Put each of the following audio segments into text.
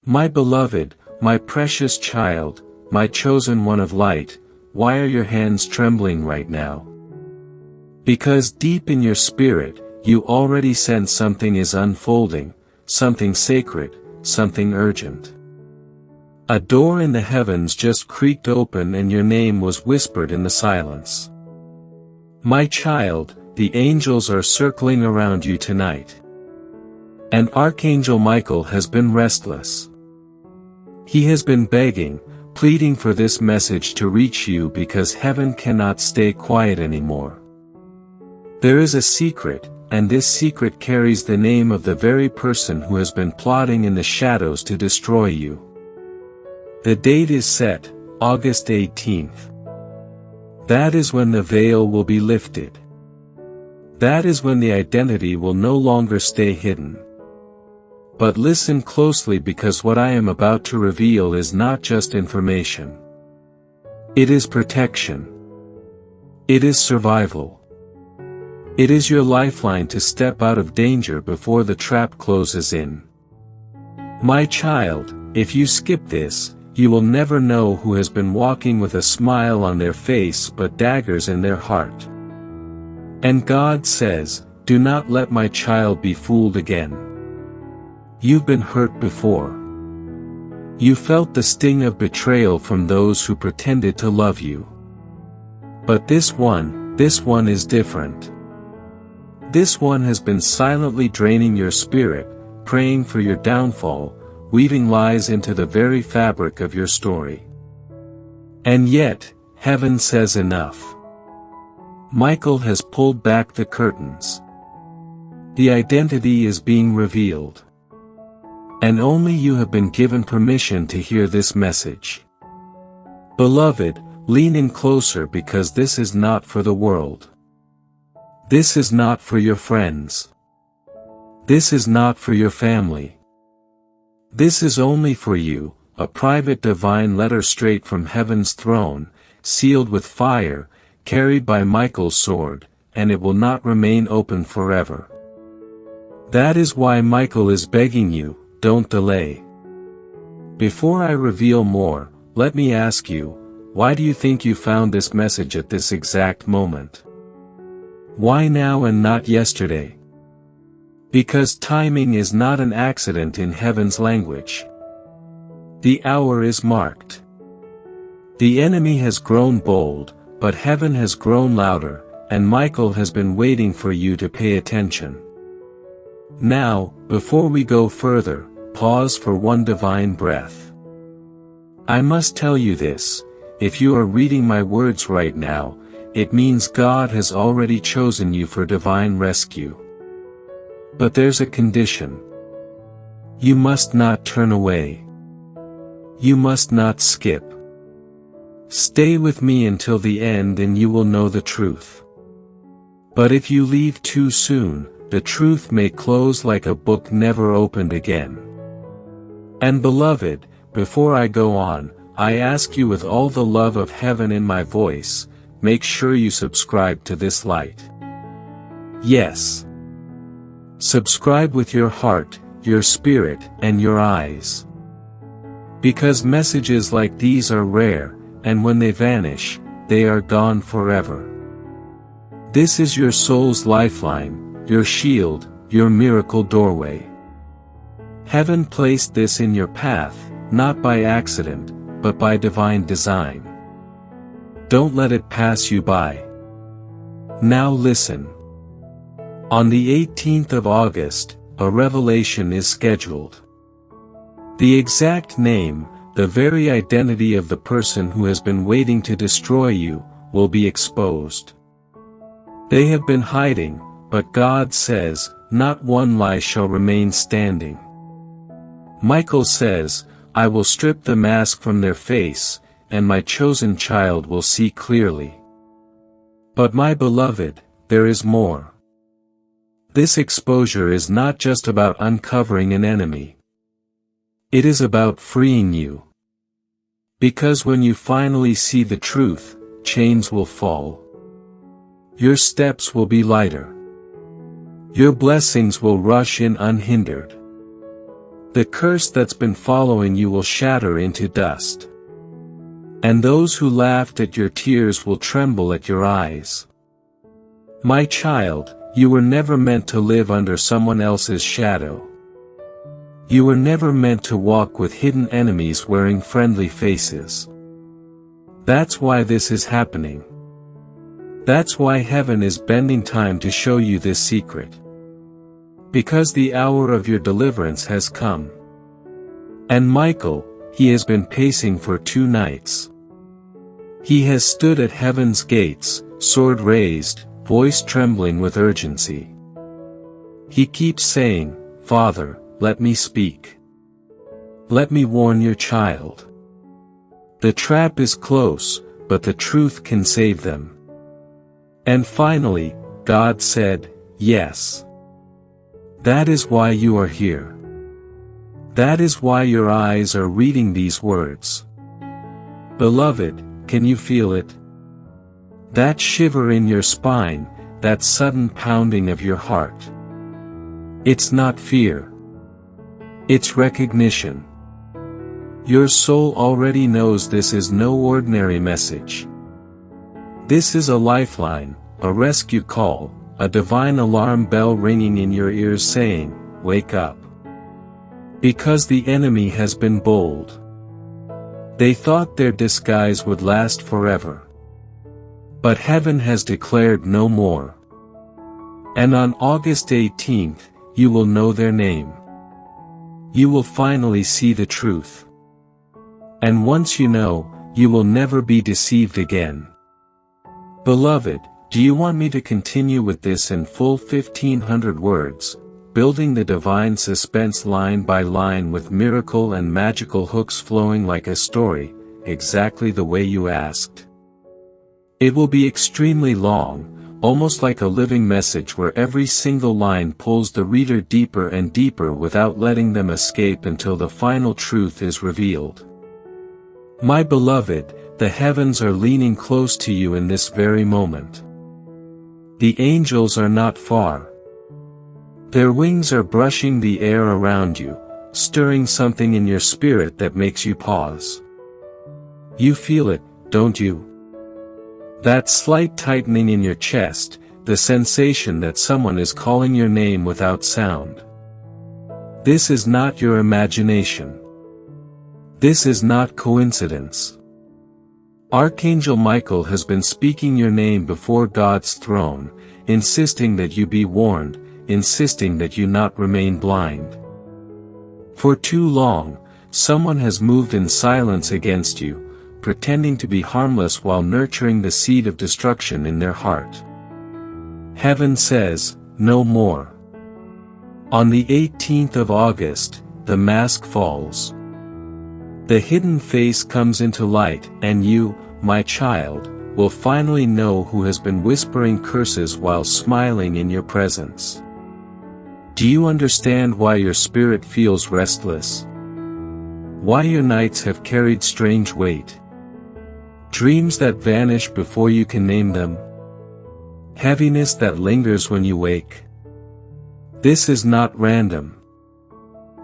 My beloved, my precious child, my chosen one of light, why are your hands trembling right now? Because deep in your spirit, you already sense something is unfolding, something sacred, something urgent. A door in the heavens just creaked open and your name was whispered in the silence. My child, the angels are circling around you tonight. And Archangel Michael has been restless. He has been begging, pleading for this message to reach you because heaven cannot stay quiet anymore. There is a secret, and this secret carries the name of the very person who has been plotting in the shadows to destroy you. The date is set, August 18th. That is when the veil will be lifted. That is when the identity will no longer stay hidden. But listen closely because what I am about to reveal is not just information. It is protection. It is survival. It is your lifeline to step out of danger before the trap closes in. My child, if you skip this, you will never know who has been walking with a smile on their face but daggers in their heart. And God says, do not let my child be fooled again. You've been hurt before. You felt the sting of betrayal from those who pretended to love you. But this one is different. This one has been silently draining your spirit, praying for your downfall, weaving lies into the very fabric of your story. And yet, heaven says enough. Michael has pulled back the curtains. The identity is being revealed. And only you have been given permission to hear this message. Beloved, lean in closer because this is not for the world. This is not for your friends. This is not for your family. This is only for you, a private divine letter straight from heaven's throne, sealed with fire, carried by Michael's sword, and it will not remain open forever. That is why Michael is begging you, don't delay. Before I reveal more, let me ask you, why do you think you found this message at this exact moment? Why now and not yesterday? Because timing is not an accident in heaven's language. The hour is marked. The enemy has grown bold, but heaven has grown louder, and Michael has been waiting for you to pay attention. Now, before we go further, pause for one divine breath. I must tell you this, if you are reading my words right now, it means God has already chosen you for divine rescue. But there's a condition. You must not turn away. You must not skip. Stay with me until the end and you will know the truth. But if you leave too soon, the truth may close like a book never opened again. And beloved, before I go on, I ask you with all the love of heaven in my voice, make sure you subscribe to this light. Yes. Subscribe with your heart, your spirit, and your eyes. Because messages like these are rare, and when they vanish, they are gone forever. This is your soul's lifeline, your shield, your miracle doorway. Heaven placed this in your path, not by accident, but by divine design. Don't let it pass you by. Now listen. On the 18th of August, a revelation is scheduled. The exact name, the very identity of the person who has been waiting to destroy you, will be exposed. They have been hiding, but God says, not one lie shall remain standing. Michael says, I will strip the mask from their face, and my chosen child will see clearly. But my beloved, there is more. This exposure is not just about uncovering an enemy. It is about freeing you. Because when you finally see the truth, chains will fall. Your steps will be lighter. Your blessings will rush in unhindered. The curse that's been following you will shatter into dust. And those who laughed at your tears will tremble at your eyes. My child, you were never meant to live under someone else's shadow. You were never meant to walk with hidden enemies wearing friendly faces. That's why this is happening. That's why heaven is bending time to show you this secret. Because the hour of your deliverance has come. And Michael, he has been pacing for 2 nights. He has stood at heaven's gates, sword raised, voice trembling with urgency. He keeps saying, Father, let me speak. Let me warn your child. The trap is close, but the truth can save them. And finally, God said, yes. That is why you are here. That is why your eyes are reading these words. Beloved, can you feel it? That shiver in your spine, that sudden pounding of your heart. It's not fear. It's recognition. Your soul already knows this is no ordinary message. This is a lifeline, a rescue call, a divine alarm bell ringing in your ears saying, wake up. Because the enemy has been bold. They thought their disguise would last forever. But heaven has declared no more. And on August 18th, you will know their name. You will finally see the truth. And once you know, you will never be deceived again. Beloved, do you want me to continue with this in full 1500 words, building the divine suspense line by line with miracle and magical hooks flowing like a story, exactly the way you asked? It will be extremely long, almost like a living message where every single line pulls the reader deeper and deeper without letting them escape until the final truth is revealed. My beloved, the heavens are leaning close to you in this very moment. The angels are not far. Their wings are brushing the air around you, stirring something in your spirit that makes you pause. You feel it, don't you? That slight tightening in your chest, the sensation that someone is calling your name without sound. This is not your imagination. This is not coincidence. Archangel Michael has been speaking your name before God's throne, insisting that you be warned, insisting that you not remain blind. For too long, someone has moved in silence against you, pretending to be harmless while nurturing the seed of destruction in their heart. Heaven says, no more. On the 18th of August, the mask falls. The hidden face comes into light, and you, my child, will finally know who has been whispering curses while smiling in your presence. Do you understand why your spirit feels restless? Why your nights have carried strange weight? Dreams that vanish before you can name them? Heaviness that lingers when you wake? This is not random.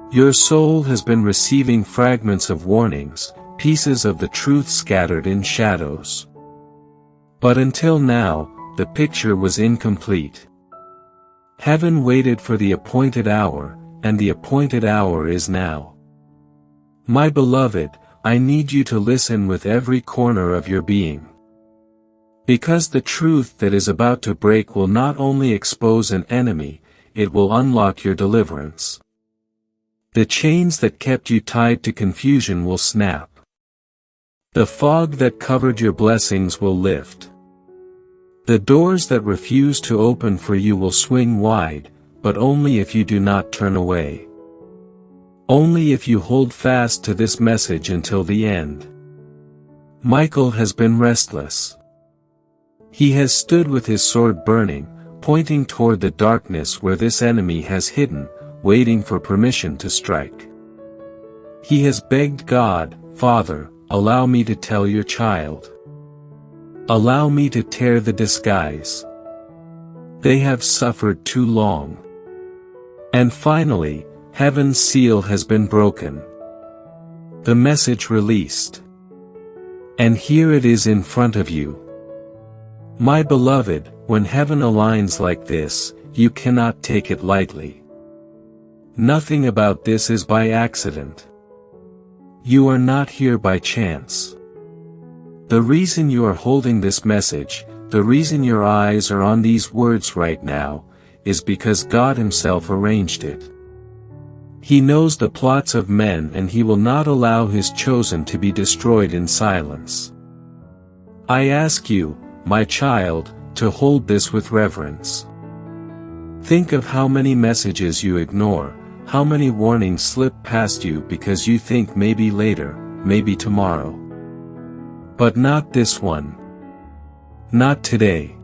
Your soul has been receiving fragments of warnings, pieces of the truth scattered in shadows. But until now, the picture was incomplete. Heaven waited for the appointed hour, and the appointed hour is now. My beloved, I need you to listen with every corner of your being. Because the truth that is about to break will not only expose an enemy, it will unlock your deliverance. The chains that kept you tied to confusion will snap. The fog that covered your blessings will lift. The doors that refuse to open for you will swing wide, but only if you do not turn away. Only if you hold fast to this message until the end. Michael has been restless. He has stood with his sword burning, pointing toward the darkness where this enemy has hidden, waiting for permission to strike. He has begged God, Father, allow me to tell your child. Allow me to tear the disguise. They have suffered too long. And finally, Heaven's seal has been broken. The message released. And here it is in front of you. My beloved, when heaven aligns like this, you cannot take it lightly. Nothing about this is by accident. You are not here by chance. The reason you are holding this message, the reason your eyes are on these words right now, is because God Himself arranged it. He knows the plots of men, and He will not allow His chosen to be destroyed in silence. I ask you, my child, to hold this with reverence. Think of how many messages you ignore, how many warnings slip past you because you think maybe later, maybe tomorrow. But not this one. Not today.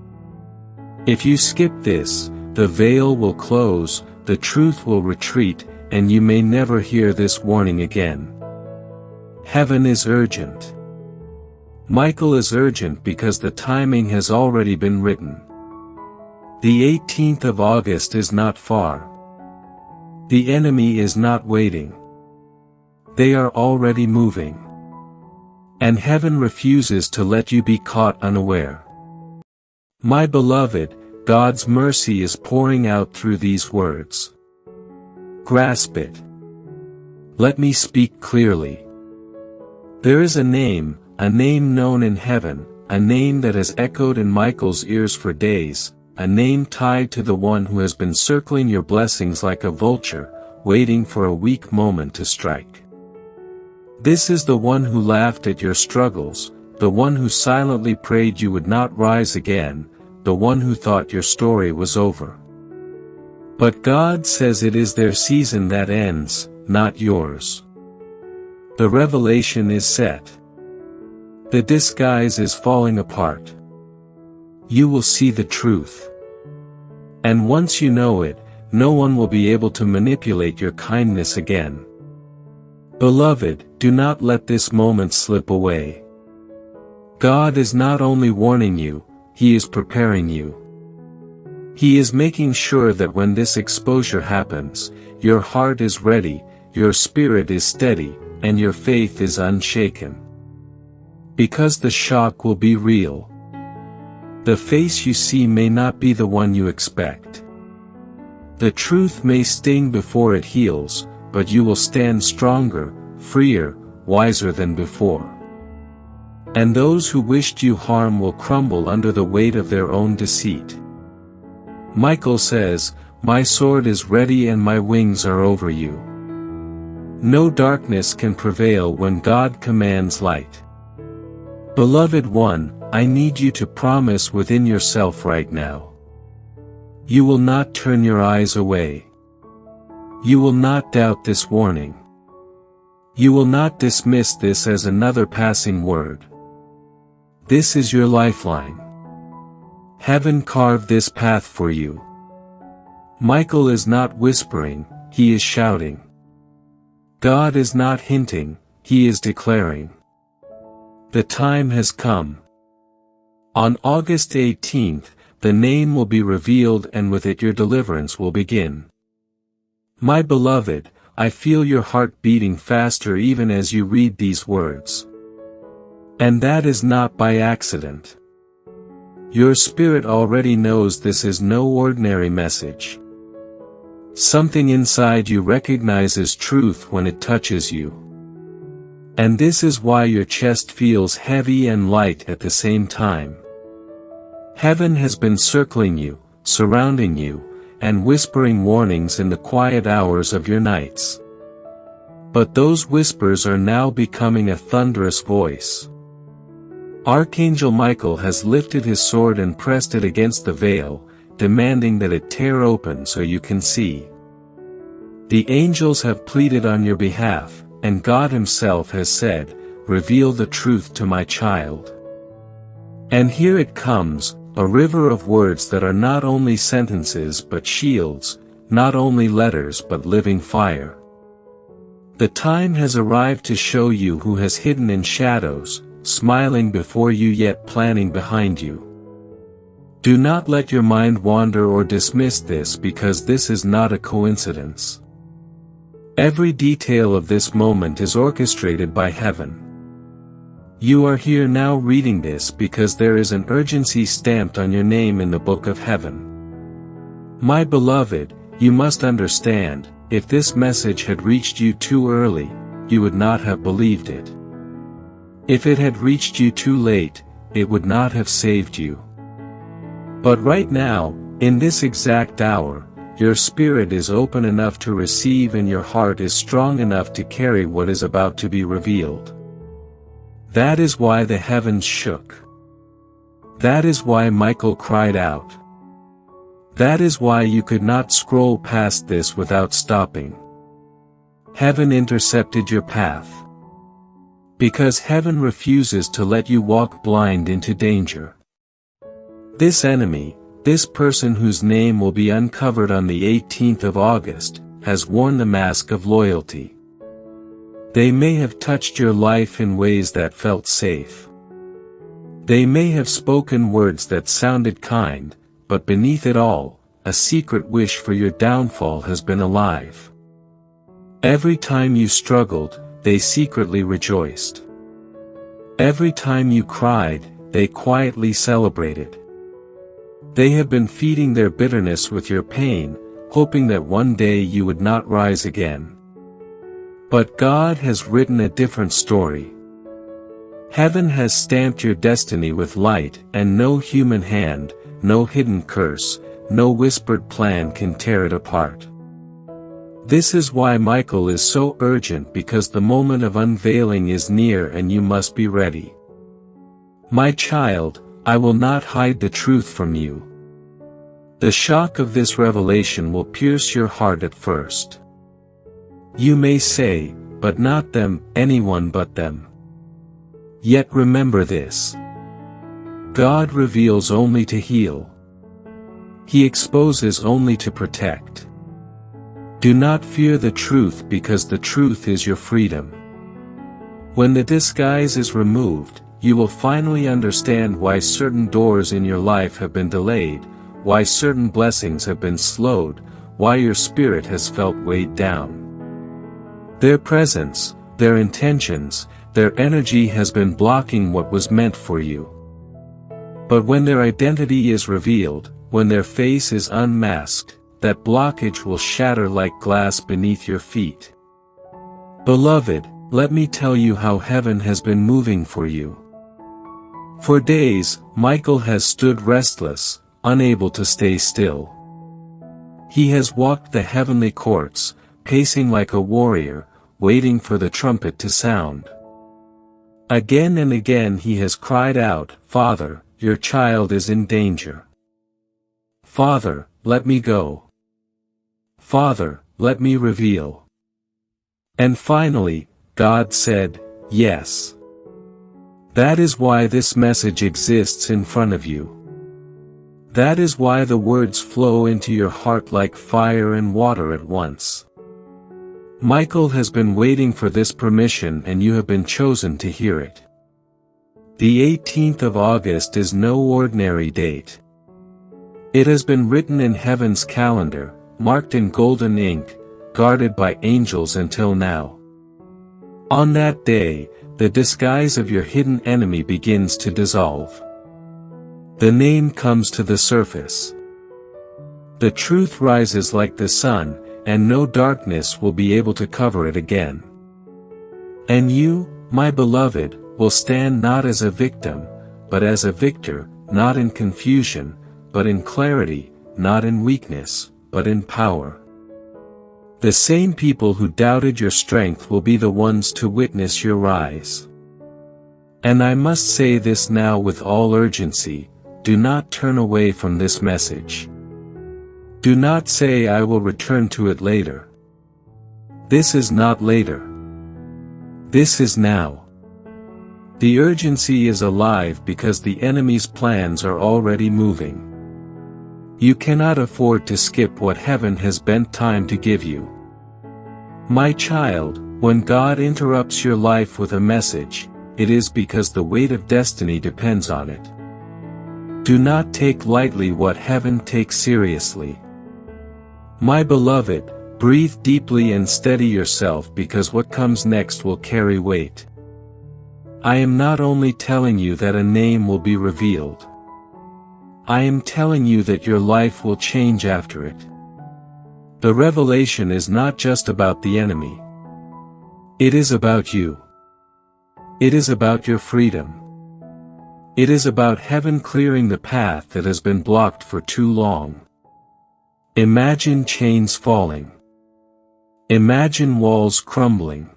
If you skip this, the veil will close, the truth will retreat, and you may never hear this warning again. Heaven is urgent. Michael is urgent because the timing has already been written. The 18th of August is not far. The enemy is not waiting. They are already moving. And heaven refuses to let you be caught unaware. My beloved, God's mercy is pouring out through these words. Grasp it. Let me speak clearly. There is a name known in heaven, a name that has echoed in Michael's ears for days, a name tied to the one who has been circling your blessings like a vulture, waiting for a weak moment to strike. This is the one who laughed at your struggles, the one who silently prayed you would not rise again, the one who thought your story was over. But God says it is their season that ends, not yours. The revelation is set. The disguise is falling apart. You will see the truth. And once you know it, no one will be able to manipulate your kindness again. Beloved, do not let this moment slip away. God is not only warning you, He is preparing you. He is making sure that when this exposure happens, your heart is ready, your spirit is steady, and your faith is unshaken. Because the shock will be real. The face you see may not be the one you expect. The truth may sting before it heals, but you will stand stronger, freer, wiser than before. And those who wished you harm will crumble under the weight of their own deceit. Michael says, "My sword is ready and my wings are over you." No darkness can prevail when God commands light. Beloved one, I need you to promise within yourself right now. You will not turn your eyes away. You will not doubt this warning. You will not dismiss this as another passing word. This is your lifeline. Heaven carved this path for you. Michael is not whispering, he is shouting. God is not hinting, he is declaring. The time has come. On August 18th, the name will be revealed, and with it your deliverance will begin. My beloved, I feel your heart beating faster even as you read these words. And that is not by accident. Your spirit already knows this is no ordinary message. Something inside you recognizes truth when it touches you. And this is why your chest feels heavy and light at the same time. Heaven has been circling you, surrounding you, and whispering warnings in the quiet hours of your nights. But those whispers are now becoming a thunderous voice. Archangel Michael has lifted his sword and pressed it against the veil, demanding that it tear open so you can see. The angels have pleaded on your behalf, and God Himself has said, "Reveal the truth to my child." And here it comes, a river of words that are not only sentences but shields, not only letters but living fire. The time has arrived to show you who has hidden in shadows, smiling before you yet planning behind you. Do not let your mind wander or dismiss this, because this is not a coincidence. Every detail of this moment is orchestrated by heaven. You are here now reading this because there is an urgency stamped on your name in the book of heaven. My beloved, you must understand, if this message had reached you too early, you would not have believed it. If it had reached you too late, it would not have saved you. But right now, in this exact hour, your spirit is open enough to receive and your heart is strong enough to carry what is about to be revealed. That is why the heavens shook. That is why Michael cried out. That is why you could not scroll past this without stopping. Heaven intercepted your path. Because heaven refuses to let you walk blind into danger. This enemy, this person whose name will be uncovered on the 18th of August, has worn the mask of loyalty. They may have touched your life in ways that felt safe. They may have spoken words that sounded kind, but beneath it all, a secret wish for your downfall has been alive. Every time you struggled, they secretly rejoiced. Every time you cried, they quietly celebrated. They have been feeding their bitterness with your pain, hoping that one day you would not rise again. But God has written a different story. Heaven has stamped your destiny with light, and no human hand, no hidden curse, no whispered plan can tear it apart. This is why Michael is so urgent, because the moment of unveiling is near and you must be ready. My child, I will not hide the truth from you. The shock of this revelation will pierce your heart at first. You may say, but not them, anyone but them. Yet remember this. God reveals only to heal. He exposes only to protect. Do not fear the truth, because the truth is your freedom. When the disguise is removed, you will finally understand why certain doors in your life have been delayed, why certain blessings have been slowed, why your spirit has felt weighed down. Their presence, their intentions, their energy has been blocking what was meant for you. But when their identity is revealed, when their face is unmasked, that blockage will shatter like glass beneath your feet. Beloved, let me tell you how heaven has been moving for you. For days, Michael has stood restless, unable to stay still. He has walked the heavenly courts, pacing like a warrior, waiting for the trumpet to sound. Again and again he has cried out, "Father, your child is in danger. Father, let me go. Father, let me reveal." And finally, God said, "Yes." That is why this message exists in front of you. That is why the words flow into your heart like fire and water at once. Michael has been waiting for this permission, and you have been chosen to hear it. The 18th of August is no ordinary date. It has been written in heaven's calendar, marked in golden ink, guarded by angels until now. On that day, the disguise of your hidden enemy begins to dissolve. The name comes to the surface. The truth rises like the sun, and no darkness will be able to cover it again. And you, my beloved, will stand not as a victim, but as a victor, not in confusion, but in clarity, not in weakness, but in power. The same people who doubted your strength will be the ones to witness your rise. And I must say this now with all urgency: do not turn away from this message. Do not say I will return to it later. This is not later. This is now. The urgency is alive because the enemy's plans are already moving. You cannot afford to skip what heaven has bent time to give you. My child, when God interrupts your life with a message, it is because the weight of destiny depends on it. Do not take lightly what heaven takes seriously. My beloved, Breathe deeply and steady yourself because what comes next will carry weight. I am not only telling you that a name will be revealed. I am telling you that your life will change after it. The revelation is not just about the enemy. It is about you. It is about your freedom. It is about heaven clearing the path that has been blocked for too long. Imagine chains falling. Imagine walls crumbling.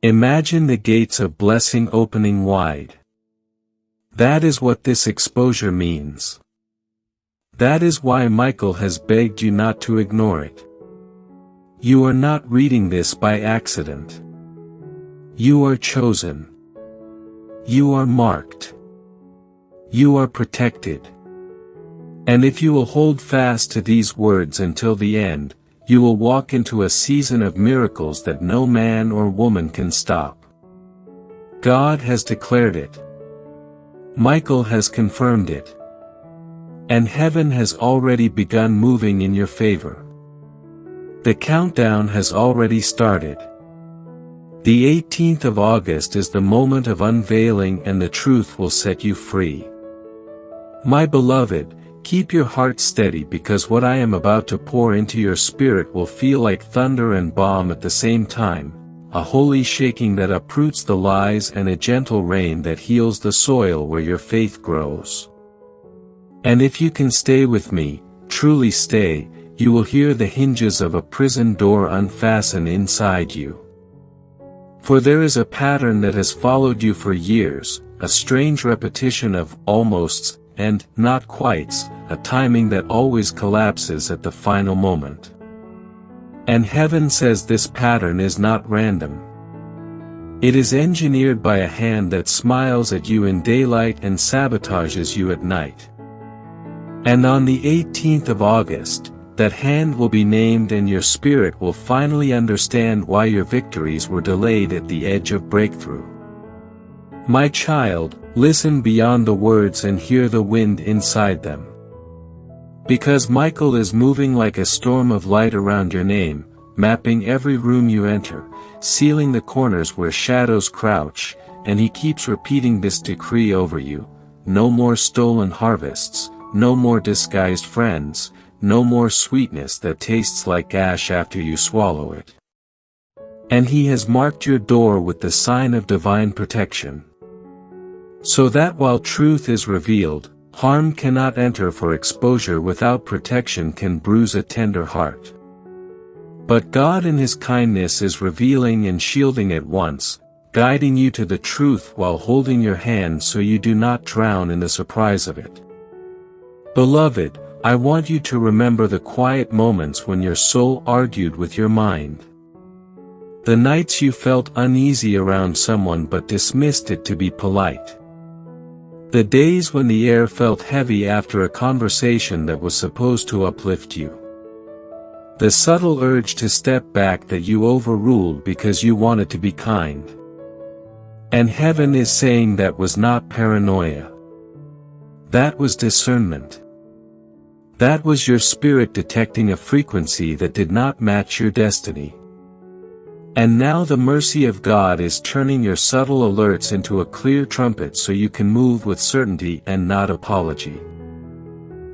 Imagine the gates of blessing opening wide. That is what this exposure means. That is why Michael has begged you not to ignore it. You are not reading this by accident. You are chosen. You are marked. You are protected. And if you will hold fast to these words until the end, you will walk into a season of miracles that no man or woman can stop. God has declared it. Michael has confirmed it. And heaven has already begun moving in your favor. The countdown has already started. The 18th of August is the moment of unveiling, and the truth will set you free. My beloved, keep your heart steady because what I am about to pour into your spirit will feel like thunder and balm at the same time, a holy shaking that uproots the lies and a gentle rain that heals the soil where your faith grows. And if you can stay with me, truly stay, you will hear the hinges of a prison door unfasten inside you. For there is a pattern that has followed you for years, a strange repetition of almosts and not quites, a timing that always collapses at the final moment. And heaven says this pattern is not random. It is engineered by a hand that smiles at you in daylight and sabotages you at night. And on the 18th of August, that hand will be named and your spirit will finally understand why your victories were delayed at the edge of breakthrough. My child, listen beyond the words and hear the wind inside them. Because Michael is moving like a storm of light around your name, mapping every room you enter, sealing the corners where shadows crouch, and he keeps repeating this decree over you: no more stolen harvests, no more disguised friends, no more sweetness that tastes like ash after you swallow it. And he has marked your door with the sign of divine protection. So that while truth is revealed, harm cannot enter, for exposure without protection can bruise a tender heart. But God in His kindness is revealing and shielding at once, guiding you to the truth while holding your hand so you do not drown in the surprise of it. Beloved, I want you to remember the quiet moments when your soul argued with your mind. The nights you felt uneasy around someone but dismissed it to be polite. The days when the air felt heavy after a conversation that was supposed to uplift you. The subtle urge to step back that you overruled because you wanted to be kind. And heaven is saying that was not paranoia. That was discernment. That was your spirit detecting a frequency that did not match your destiny. And now the mercy of God is turning your subtle alerts into a clear trumpet so you can move with certainty and not apology.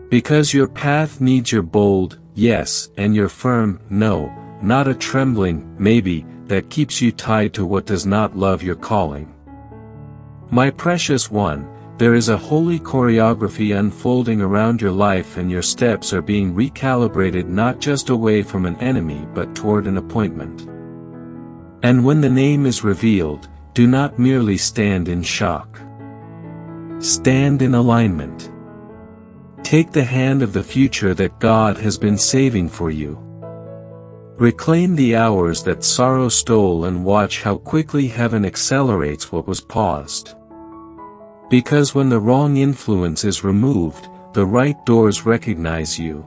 Because your path needs your bold yes and your firm no, not a trembling maybe that keeps you tied to what does not love your calling. My precious one, there is a holy choreography unfolding around your life, and your steps are being recalibrated not just away from an enemy but toward an appointment. And when the name is revealed, do not merely stand in shock. Stand in alignment. Take the hand of the future that God has been saving for you. Reclaim the hours that sorrow stole and watch how quickly heaven accelerates what was paused. Because when the wrong influence is removed, the right doors recognize you.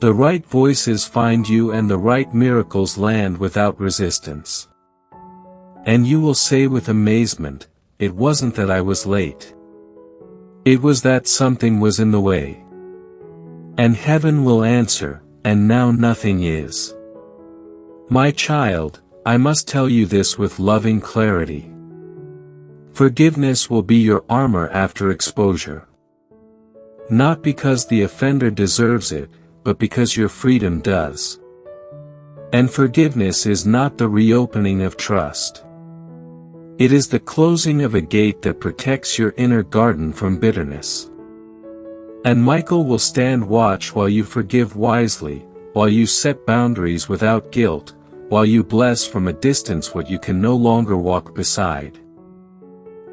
The right voices find you and the right miracles land without resistance. And you will say with amazement, it wasn't that I was late. It was that something was in the way. And heaven will answer, and now nothing is. My child, I must tell you this with loving clarity. Forgiveness will be your armor after exposure. Not because the offender deserves it, but because your freedom does. And forgiveness is not the reopening of trust. It is the closing of a gate that protects your inner garden from bitterness. And Michael will stand watch while you forgive wisely, while you set boundaries without guilt, while you bless from a distance what you can no longer walk beside.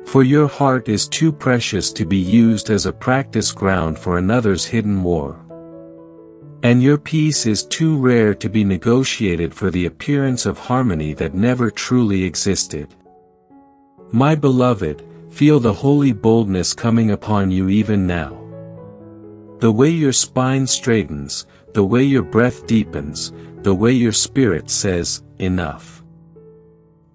For your heart is too precious to be used as a practice ground for another's hidden war. And your peace is too rare to be negotiated for the appearance of harmony that never truly existed. My beloved, feel the holy boldness coming upon you even now. The way your spine straightens, the way your breath deepens, the way your spirit says, enough.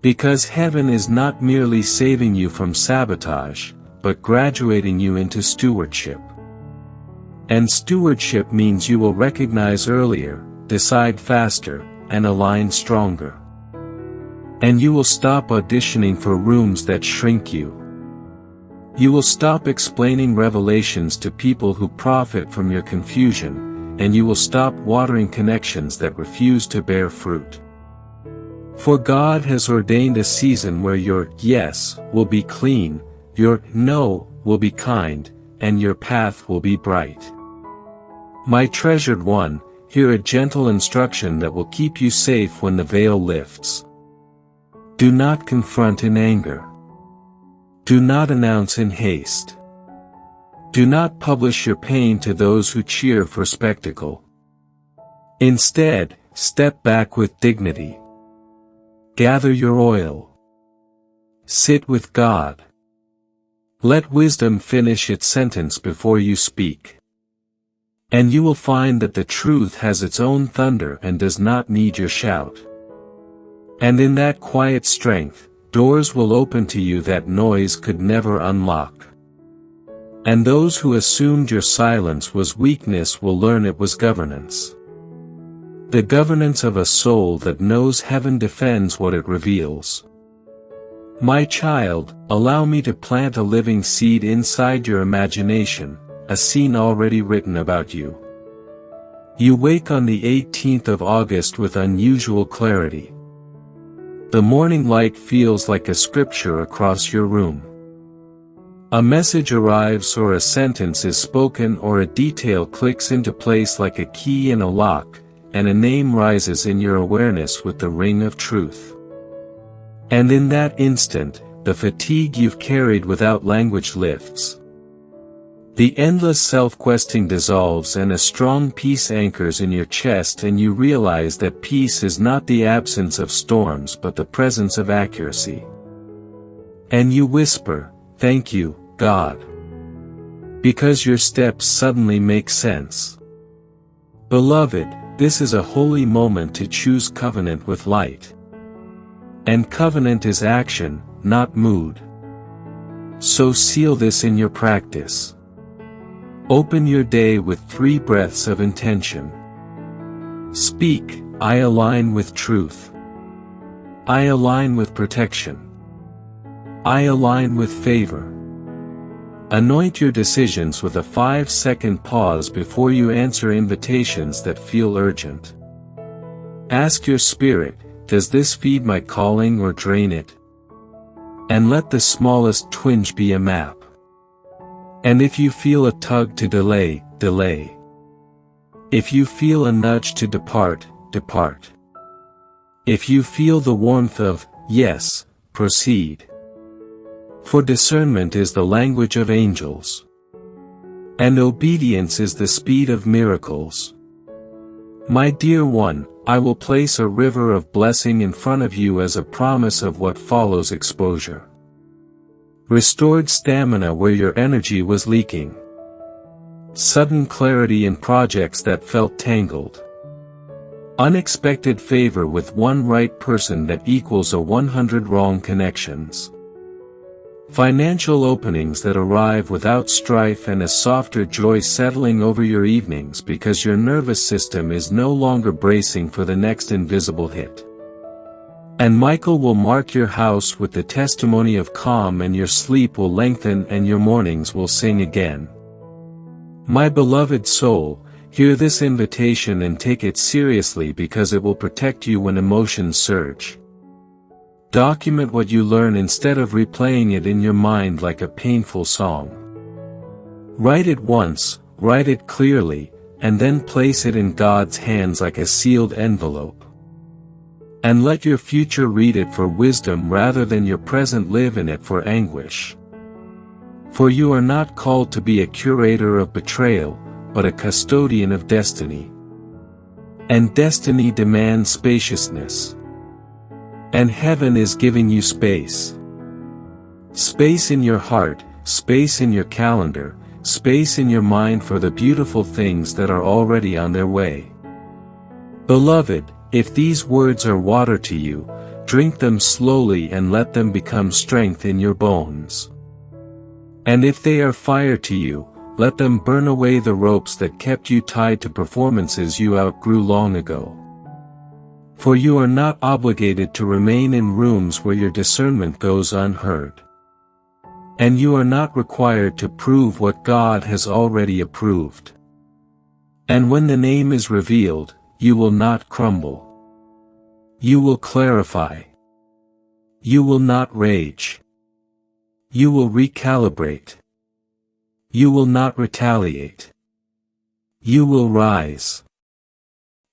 Because heaven is not merely saving you from sabotage, but graduating you into stewardship. And stewardship means you will recognize earlier, decide faster, and align stronger. And you will stop auditioning for rooms that shrink you. You will stop explaining revelations to people who profit from your confusion, and you will stop watering connections that refuse to bear fruit. For God has ordained a season where your yes will be clean, your no will be kind, and your path will be bright. My treasured one, hear a gentle instruction that will keep you safe when the veil lifts. Do not confront in anger. Do not announce in haste. Do not publish your pain to those who cheer for spectacle. Instead, step back with dignity. Gather your oil. Sit with God. Let wisdom finish its sentence before you speak. And you will find that the truth has its own thunder and does not need your shout. And in that quiet strength, doors will open to you that noise could never unlock. And those who assumed your silence was weakness will learn it was governance. The governance of a soul that knows heaven defends what it reveals. My child, allow me to plant a living seed inside your imagination, a scene already written about you. You wake on the 18th of August with unusual clarity. The morning light feels like a scripture across your room. A message arrives or a sentence is spoken or a detail clicks into place like a key in a lock, and a name rises in your awareness with the ring of truth. And in that instant, the fatigue you've carried without language lifts. The endless self-questing dissolves and a strong peace anchors in your chest, and you realize that peace is not the absence of storms but the presence of accuracy. And you whisper, "Thank you, God." Because your steps suddenly make sense. Beloved, this is a holy moment to choose covenant with light. And covenant is action, not mood. So seal this in your practice. Open your day with 3 breaths of intention. Speak, I align with truth. I align with protection. I align with favor. Anoint your decisions with a 5-second pause before you answer invitations that feel urgent. Ask your spirit, does this feed my calling or drain it? And let the smallest twinge be a map. And if you feel a tug to delay, delay. If you feel a nudge to depart, depart. If you feel the warmth of, yes, proceed. For discernment is the language of angels. And obedience is the speed of miracles. My dear one, I will place a river of blessing in front of you as a promise of what follows exposure. Restored stamina where your energy was leaking. Sudden clarity in projects that felt tangled. Unexpected favor with one right person that equals a 100 wrong connections. Financial openings that arrive without strife and a softer joy settling over your evenings because your nervous system is no longer bracing for the next invisible hit. And Michael will mark your house with the testimony of calm, and your sleep will lengthen and your mornings will sing again. My beloved soul, hear this invitation and take it seriously, because it will protect you when emotions surge. Document what you learn instead of replaying it in your mind like a painful song. Write it once, write it clearly, and then place it in God's hands like a sealed envelope. And let your future read it for wisdom rather than your present live in it for anguish. For you are not called to be a curator of betrayal, but a custodian of destiny. And destiny demands spaciousness. And heaven is giving you space. Space in your heart, space in your calendar, space in your mind for the beautiful things that are already on their way. Beloved, if these words are water to you, drink them slowly and let them become strength in your bones. And if they are fire to you, let them burn away the ropes that kept you tied to performances you outgrew long ago. For you are not obligated to remain in rooms where your discernment goes unheard. And you are not required to prove what God has already approved. And when the name is revealed, you will not crumble. You will clarify. You will not rage. You will recalibrate. You will not retaliate. You will rise.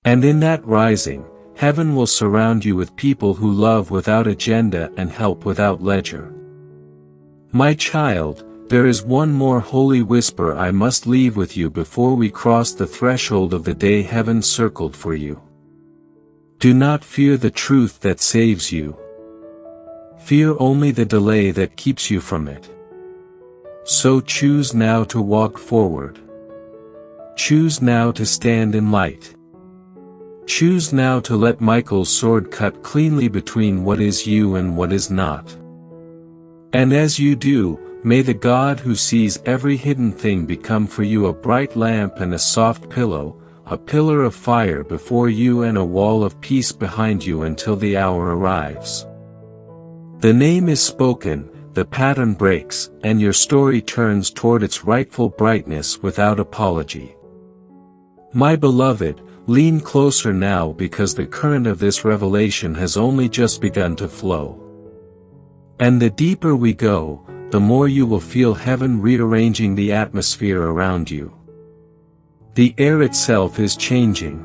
And in that rising, heaven will surround you with people who love without agenda and help without ledger. My child, there is one more holy whisper I must leave with you before we cross the threshold of the day heaven circled for you. Do not fear the truth that saves you. Fear only the delay that keeps you from it. So choose now to walk forward. Choose now to stand in light. Choose now to let Michael's sword cut cleanly between what is you and what is not. And as you do, may the God who sees every hidden thing become for you a bright lamp and a soft pillow, a pillar of fire before you and a wall of peace behind you until the hour arrives. The name is spoken, the pattern breaks, and your story turns toward its rightful brightness without apology. My beloved, lean closer now, because the current of this revelation has only just begun to flow. And the deeper we go, the more you will feel heaven rearranging the atmosphere around you. The air itself is changing.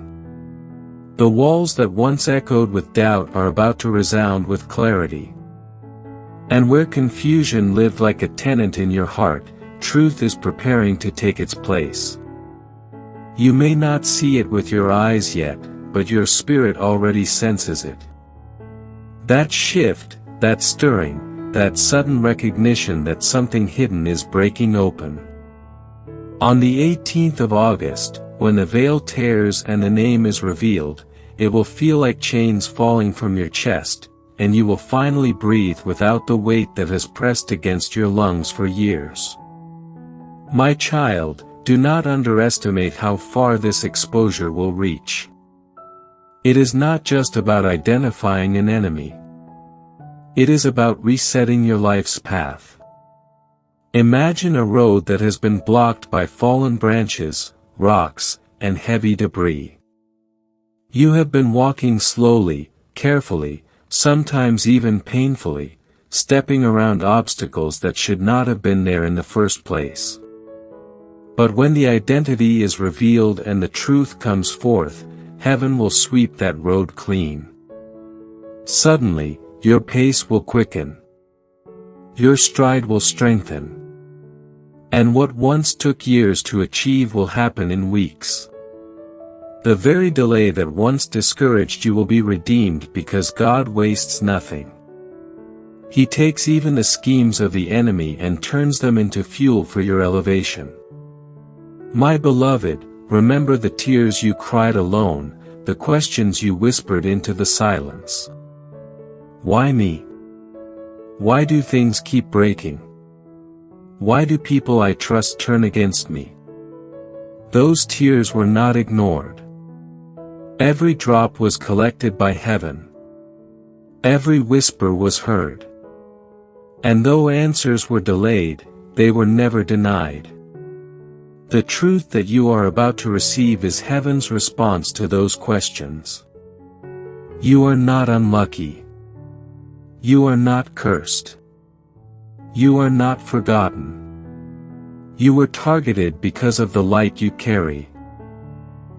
The walls that once echoed with doubt are about to resound with clarity. And where confusion lived like a tenant in your heart, truth is preparing to take its place. You may not see it with your eyes yet, but your spirit already senses it. That shift, that stirring, that sudden recognition that something hidden is breaking open. On the 18th of August, when the veil tears and the name is revealed, it will feel like chains falling from your chest, and you will finally breathe without the weight that has pressed against your lungs for years. My child, do not underestimate how far this exposure will reach. It is not just about identifying an enemy. It is about resetting your life's path. Imagine a road that has been blocked by fallen branches, rocks, and heavy debris. You have been walking slowly, carefully, sometimes even painfully, stepping around obstacles that should not have been there in the first place. But when the identity is revealed and the truth comes forth, heaven will sweep that road clean. Suddenly, your pace will quicken. Your stride will strengthen. And what once took years to achieve will happen in weeks. The very delay that once discouraged you will be redeemed, because God wastes nothing. He takes even the schemes of the enemy and turns them into fuel for your elevation. My beloved, remember the tears you cried alone, the questions you whispered into the silence. Why me? Why do things keep breaking? Why do people I trust turn against me? Those tears were not ignored. Every drop was collected by heaven. Every whisper was heard. And though answers were delayed, they were never denied. The truth that you are about to receive is heaven's response to those questions. You are not unlucky. You are not cursed. You are not forgotten. You were targeted because of the light you carry.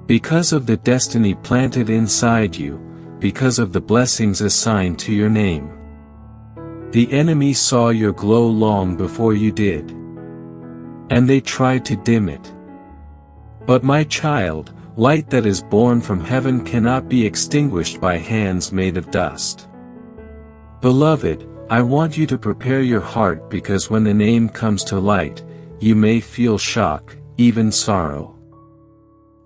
Because of the destiny planted inside you, because of the blessings assigned to your name. The enemy saw your glow long before you did. And they tried to dim it. But my child, light that is born from heaven cannot be extinguished by hands made of dust. Beloved, I want you to prepare your heart because when the name comes to light, you may feel shock, even sorrow.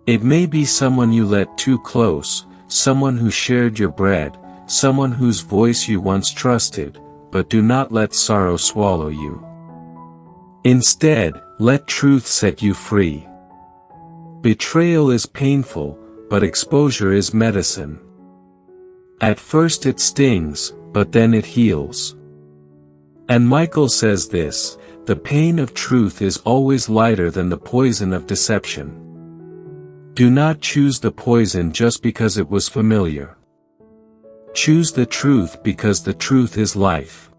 It may be someone you let too close, someone who shared your bread, someone whose voice you once trusted, but do not let sorrow swallow you. Instead, let truth set you free. Betrayal is painful, but exposure is medicine. At first it stings, but then it heals. And Michael says this, the pain of truth is always lighter than the poison of deception. Do not choose the poison just because it was familiar. Choose the truth because the truth is life.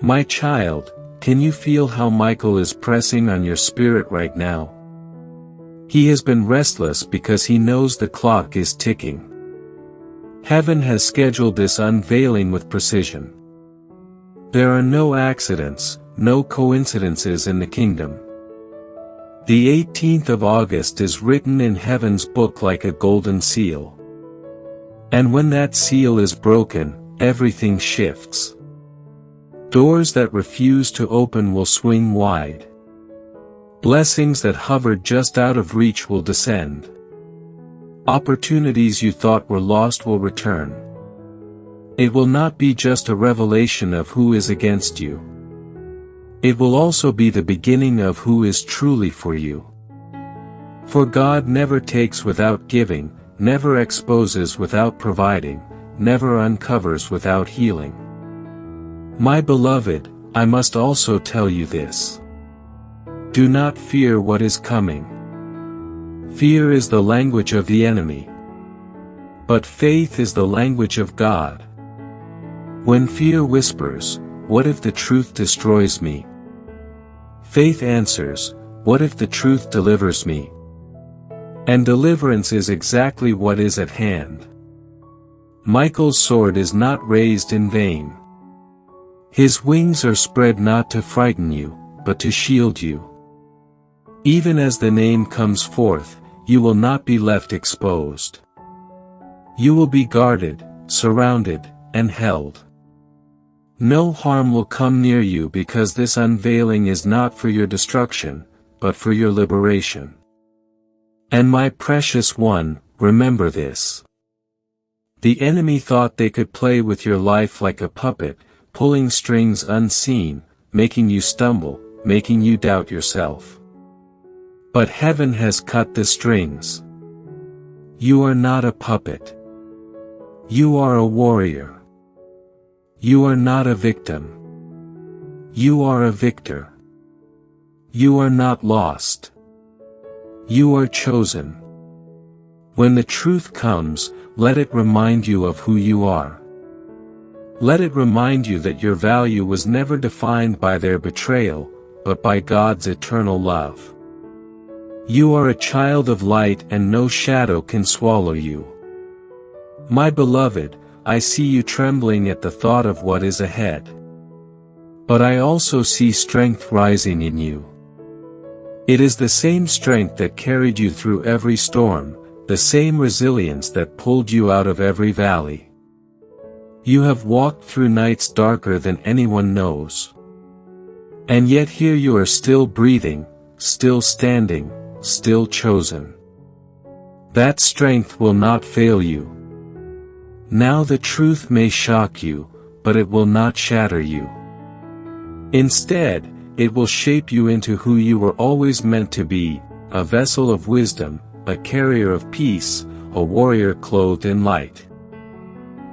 My child, can you feel how Michael is pressing on your spirit right now? He has been restless because he knows the clock is ticking. Heaven has scheduled this unveiling with precision. There are no accidents, no coincidences in the kingdom. The 18th of August is written in heaven's book like a golden seal. And when that seal is broken, everything shifts. Doors that refuse to open will swing wide. Blessings that hovered just out of reach will descend. Opportunities you thought were lost will return. It will not be just a revelation of who is against you. It will also be the beginning of who is truly for you. For God never takes without giving, never exposes without providing, never uncovers without healing. My beloved, I must also tell you this. Do not fear what is coming. Fear is the language of the enemy. But faith is the language of God. When fear whispers, "What if the truth destroys me?" Faith answers, "What if the truth delivers me?" And deliverance is exactly what is at hand. Michael's sword is not raised in vain. His wings are spread not to frighten you, but to shield you. Even as the name comes forth, you will not be left exposed. You will be guarded, surrounded, and held. No harm will come near you because this unveiling is not for your destruction, but for your liberation. And my precious one, remember this. The enemy thought they could play with your life like a puppet, pulling strings unseen, making you stumble, making you doubt yourself. But heaven has cut the strings. You are not a puppet. You are a warrior. You are not a victim. You are a victor. You are not lost. You are chosen. When the truth comes, let it remind you of who you are. Let it remind you that your value was never defined by their betrayal, but by God's eternal love. You are a child of light and no shadow can swallow you. My beloved, I see you trembling at the thought of what is ahead. But I also see strength rising in you. It is the same strength that carried you through every storm, the same resilience that pulled you out of every valley. You have walked through nights darker than anyone knows. And yet here you are still breathing, still standing, still chosen. That strength will not fail you. Now the truth may shock you, but it will not shatter you. Instead, it will shape you into who you were always meant to be, a vessel of wisdom, a carrier of peace, a warrior clothed in light.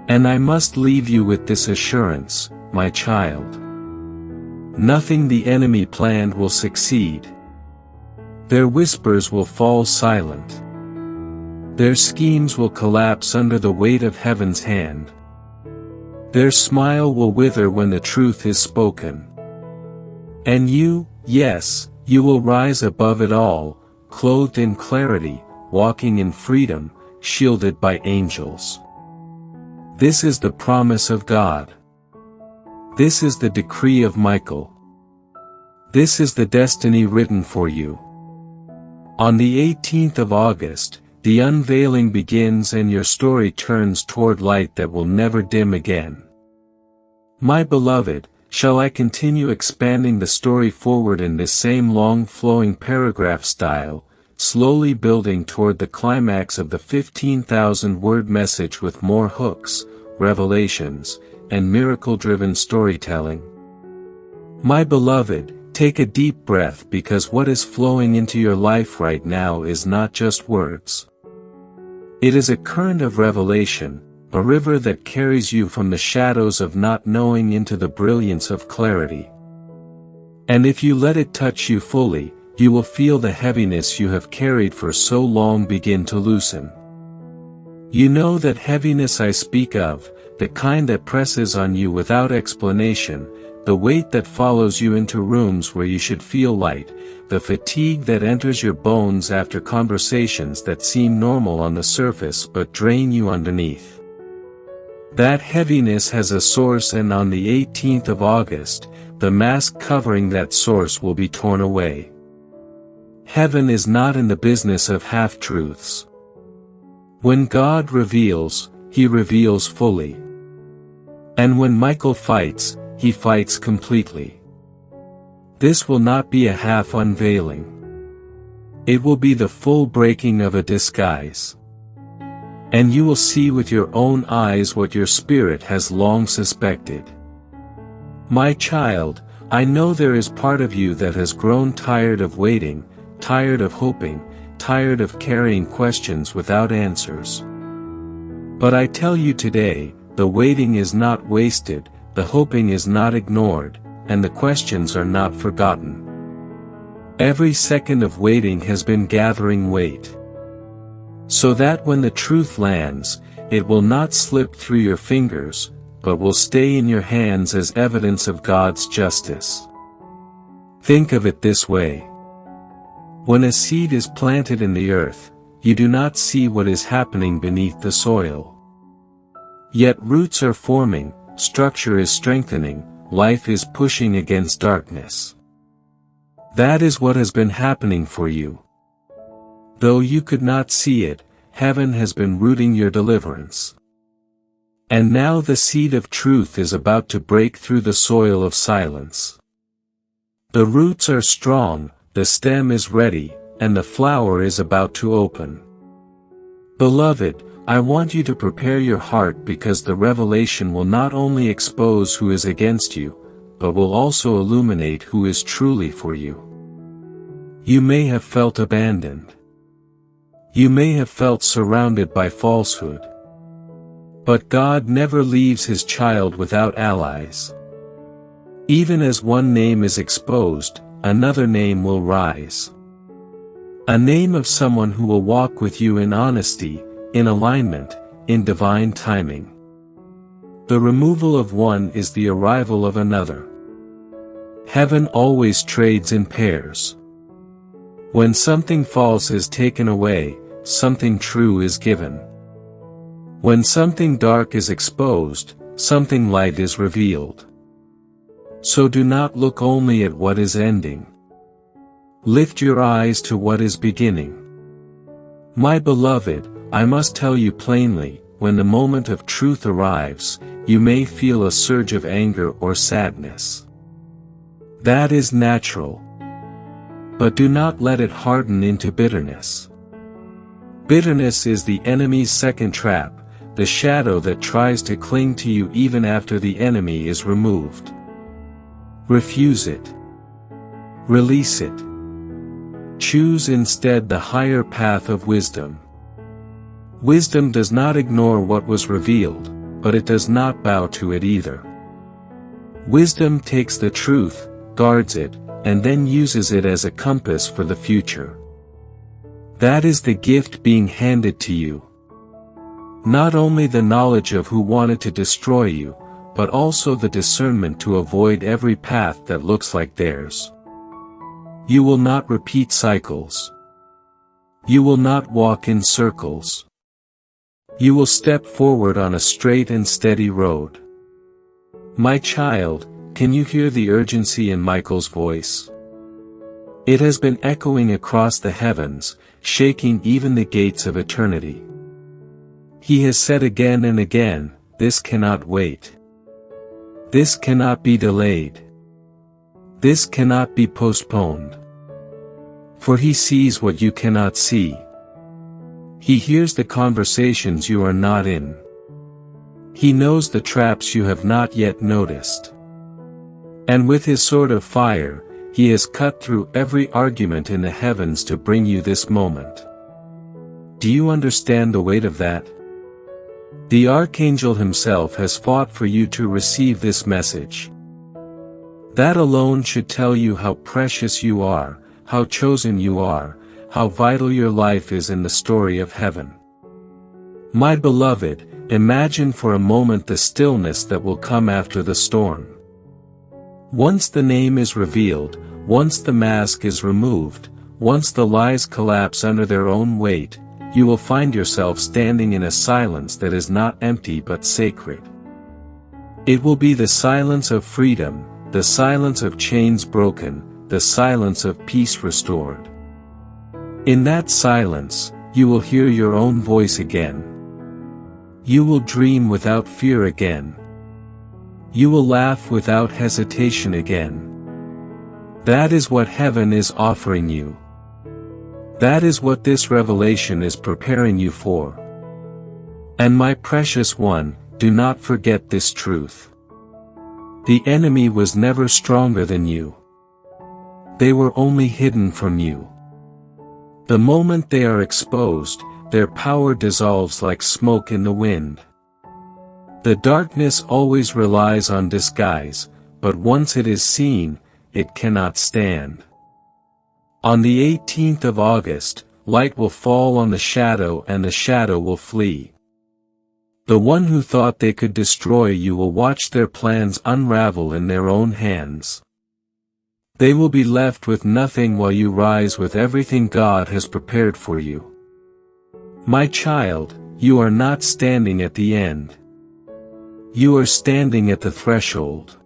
And I must leave you with this assurance, my child. Nothing the enemy planned will succeed. Their whispers will fall silent. Their schemes will collapse under the weight of heaven's hand. Their smile will wither when the truth is spoken. And you, yes, you will rise above it all, clothed in clarity, walking in freedom, shielded by angels. This is the promise of God. This is the decree of Michael. This is the destiny written for you. On the 18th of August, the unveiling begins and your story turns toward light that will never dim again. My beloved, shall I continue expanding the story forward in this same long flowing paragraph style, slowly building toward the climax of the 15,000-word message with more hooks, revelations, and miracle-driven storytelling? My beloved, take a deep breath because what is flowing into your life right now is not just words. It is a current of revelation, a river that carries you from the shadows of not knowing into the brilliance of clarity. And if you let it touch you fully, you will feel the heaviness you have carried for so long begin to loosen. You know that heaviness I speak of, the kind that presses on you without explanation, the weight that follows you into rooms where you should feel light, the fatigue that enters your bones after conversations that seem normal on the surface but drain you underneath. That heaviness has a source, and on the 18th of August, the mask covering that source will be torn away. Heaven is not in the business of half-truths. When God reveals, He reveals fully. And when Michael fights, He fights completely. This will not be a half unveiling. It will be the full breaking of a disguise. And you will see with your own eyes what your spirit has long suspected. My child, I know there is part of you that has grown tired of waiting, tired of hoping, tired of carrying questions without answers. But I tell you today, the waiting is not wasted, the hoping is not ignored, and the questions are not forgotten. Every second of waiting has been gathering weight. So that when the truth lands, it will not slip through your fingers, but will stay in your hands as evidence of God's justice. Think of it this way. When a seed is planted in the earth, you do not see what is happening beneath the soil. Yet roots are forming, structure is strengthening, life is pushing against darkness. That is what has been happening for you. Though you could not see it, heaven has been rooting your deliverance. And now the seed of truth is about to break through the soil of silence. The roots are strong, the stem is ready, and the flower is about to open. Beloved, I want you to prepare your heart because the revelation will not only expose who is against you, but will also illuminate who is truly for you. You may have felt abandoned. You may have felt surrounded by falsehood. But God never leaves His child without allies. Even as one name is exposed, another name will rise. A name of someone who will walk with you in honesty, in alignment, in divine timing. The removal of one is the arrival of another. Heaven always trades in pairs. When something false is taken away, something true is given. When something dark is exposed, something light is revealed. So do not look only at what is ending. Lift your eyes to what is beginning. My beloved, I must tell you plainly, when the moment of truth arrives, you may feel a surge of anger or sadness. That is natural. But do not let it harden into bitterness. Bitterness is the enemy's second trap, the shadow that tries to cling to you even after the enemy is removed. Refuse it. Release it. Choose instead the higher path of wisdom. Wisdom does not ignore what was revealed, but it does not bow to it either. Wisdom takes the truth, guards it, and then uses it as a compass for the future. That is the gift being handed to you. Not only the knowledge of who wanted to destroy you, but also the discernment to avoid every path that looks like theirs. You will not repeat cycles. You will not walk in circles. You will step forward on a straight and steady road. My child, can you hear the urgency in Michael's voice? It has been echoing across the heavens, shaking even the gates of eternity. He has said again and again, this cannot wait. This cannot be delayed. This cannot be postponed. For he sees what you cannot see. He hears the conversations you are not in. He knows the traps you have not yet noticed. And with his sword of fire, he has cut through every argument in the heavens to bring you this moment. Do you understand the weight of that? The Archangel himself has fought for you to receive this message. That alone should tell you how precious you are, how chosen you are, how vital your life is in the story of heaven. My beloved, imagine for a moment the stillness that will come after the storm. Once the name is revealed, once the mask is removed, once the lies collapse under their own weight, you will find yourself standing in a silence that is not empty but sacred. It will be the silence of freedom, the silence of chains broken, the silence of peace restored. In that silence, you will hear your own voice again. You will dream without fear again. You will laugh without hesitation again. That is what heaven is offering you. That is what this revelation is preparing you for. And my precious one, do not forget this truth. The enemy was never stronger than you. They were only hidden from you. The moment they are exposed, their power dissolves like smoke in the wind. The darkness always relies on disguise, but once it is seen, it cannot stand. On the 18th of August, light will fall on the shadow and the shadow will flee. The one who thought they could destroy you will watch their plans unravel in their own hands. They will be left with nothing while you rise with everything God has prepared for you. My child, you are not standing at the end. You are standing at the threshold.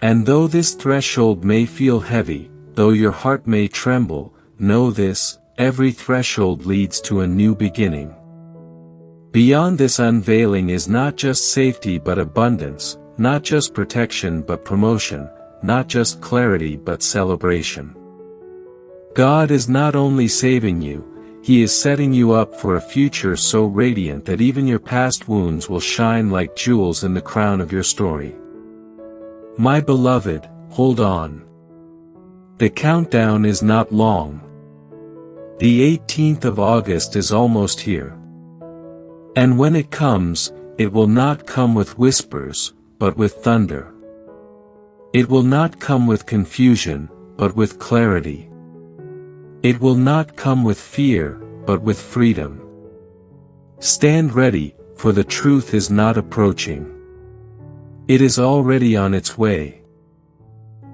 And though this threshold may feel heavy, though your heart may tremble, know this, every threshold leads to a new beginning. Beyond this unveiling is not just safety but abundance, not just protection but promotion, not just clarity but celebration. God is not only saving you, He is setting you up for a future so radiant that even your past wounds will shine like jewels in the crown of your story. My beloved, hold on. The countdown is not long. The 18th of August is almost here. And when it comes, it will not come with whispers, but with thunder. It will not come with confusion, but with clarity. It will not come with fear, but with freedom. Stand ready, for the truth is not approaching. It is already on its way.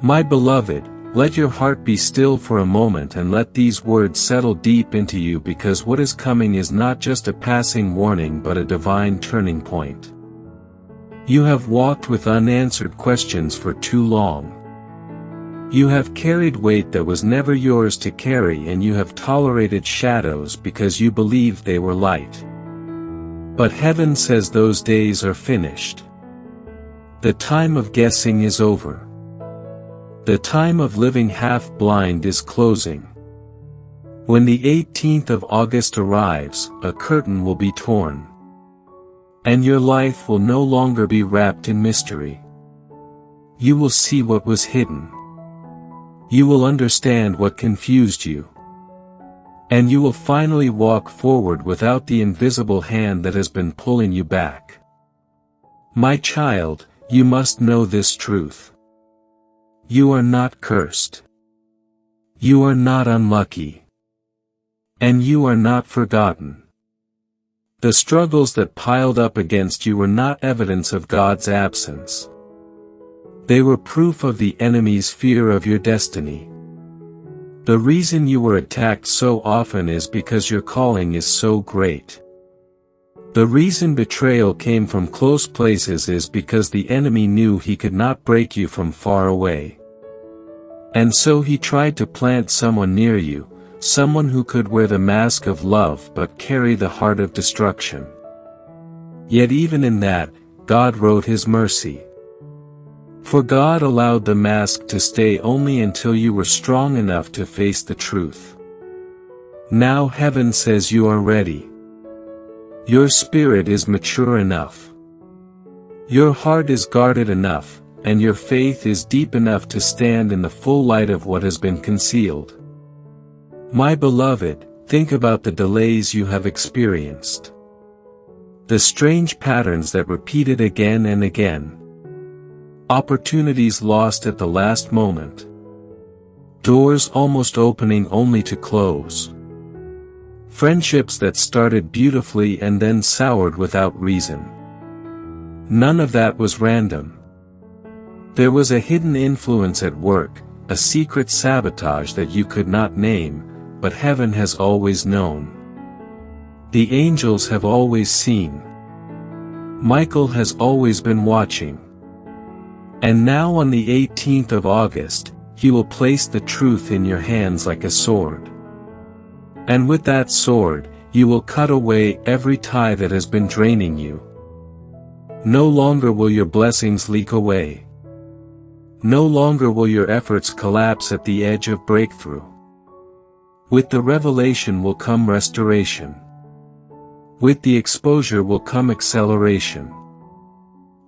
My beloved, let your heart be still for a moment and let these words settle deep into you, because what is coming is not just a passing warning but a divine turning point. You have walked with unanswered questions for too long. You have carried weight that was never yours to carry, and you have tolerated shadows because you believed they were light. But heaven says those days are finished. The time of guessing is over. The time of living half-blind is closing. When the 18th of August arrives, a curtain will be torn. And your life will no longer be wrapped in mystery. You will see what was hidden. You will understand what confused you. And you will finally walk forward without the invisible hand that has been pulling you back. My child, you must know this truth. You are not cursed. You are not unlucky. And you are not forgotten. The struggles that piled up against you were not evidence of God's absence. They were proof of the enemy's fear of your destiny. The reason you were attacked so often is because your calling is so great. The reason betrayal came from close places is because the enemy knew he could not break you from far away. And so he tried to plant someone near you, someone who could wear the mask of love but carry the heart of destruction. Yet even in that, God wrote His mercy. For God allowed the mask to stay only until you were strong enough to face the truth. Now heaven says you are ready. Your spirit is mature enough. Your heart is guarded enough, and your faith is deep enough to stand in the full light of what has been concealed. My beloved, think about the delays you have experienced. The strange patterns that repeated again and again. Opportunities lost at the last moment. Doors almost opening only to close. Friendships that started beautifully and then soured without reason. None of that was random. There was a hidden influence at work, a secret sabotage that you could not name, but heaven has always known. The angels have always seen. Michael has always been watching. And now on the 18th of August, He will place the truth in your hands like a sword. And with that sword, you will cut away every tie that has been draining you. No longer will your blessings leak away. No longer will your efforts collapse at the edge of breakthrough. With the revelation will come restoration. With the exposure will come acceleration.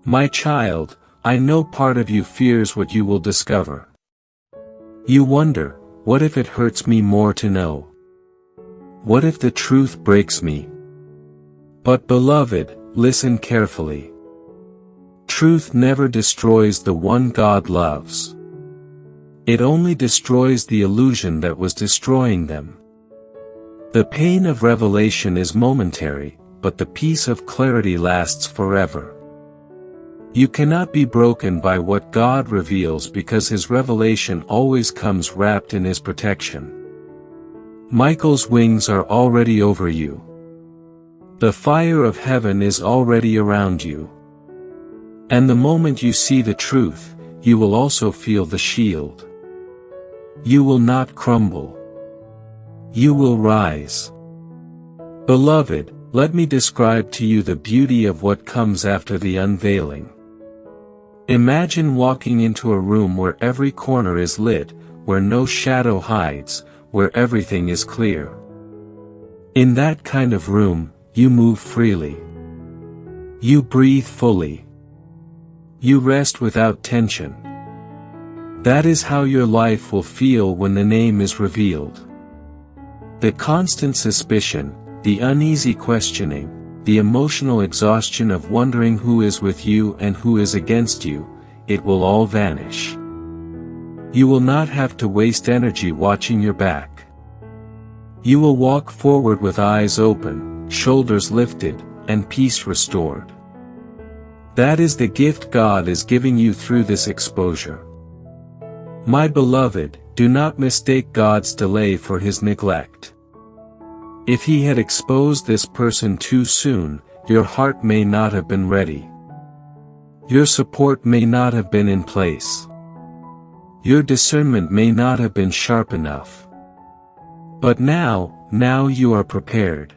My child, I know part of you fears what you will discover. You wonder, what if it hurts me more to know? What if the truth breaks me? But beloved, listen carefully. Truth never destroys the one God loves. It only destroys the illusion that was destroying them. The pain of revelation is momentary, but the peace of clarity lasts forever. You cannot be broken by what God reveals because His revelation always comes wrapped in His protection. Michael's wings are already over you. The fire of heaven is already around you. And the moment you see the truth, you will also feel the shield. You will not crumble. You will rise. Beloved, let me describe to you the beauty of what comes after the unveiling. Imagine walking into a room where every corner is lit, where no shadow hides, where everything is clear. In that kind of room, you move freely. You breathe fully. You rest without tension. That is how your life will feel when the name is revealed. The constant suspicion, the uneasy questioning, the emotional exhaustion of wondering who is with you and who is against you, it will all vanish. You will not have to waste energy watching your back. You will walk forward with eyes open, shoulders lifted, and peace restored. That is the gift God is giving you through this exposure. My beloved, do not mistake God's delay for His neglect. If He had exposed this person too soon, your heart may not have been ready. Your support may not have been in place. Your discernment may not have been sharp enough. But now you are prepared.